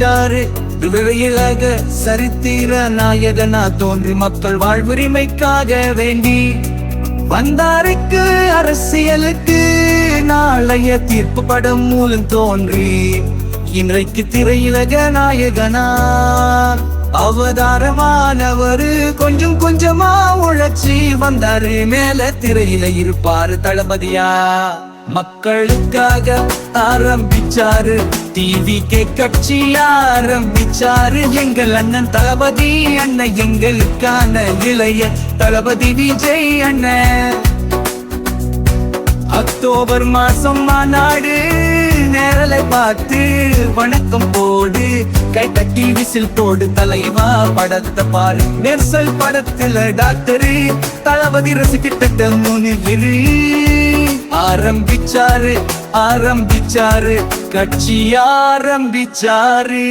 ஆரம்பிச்சாரு. விரையிலாக சரித்திர நாயகனா தோன்றி மக்கள் வாழ்வுரிமைக்காக வேண்டி வந்தாருக்கு. அரசியலுக்கு நாளைய தீர்ப்பு படம் மூலம் தோன்றி இன்றைக்கு திரையுலக நாயகனா அவதாரமானவரு. கொஞ்சம் கொஞ்சமா உழைச்சி வந்தாரு, மேல திரையில இருப்பாரு தளபதியா. மக்களுக்காக ஆரம்பிச்சாரு, டிவிகே கட்சி ஆரம்பிச்சாரு. எங்கள் அண்ணன் தளபதி அண்ணன், எங்களுக்கான இளைய தளபதி விஜய் அண்ணன். அக்டோபர் மாசம் மாநாடு நேரலை பார்த்து வணக்கம் போடு, கை தட்டி விசில் போடு, தலைவா படத்தை பாரு. நெர்சல் படத்துல டாக்டரு தளபதி ரசிக்கிட்ட முனிவிரு. ஆரம்பிச்சாரு ஆரம்பிச்சாரு கட்சி ஆரம்பிச்சாரு.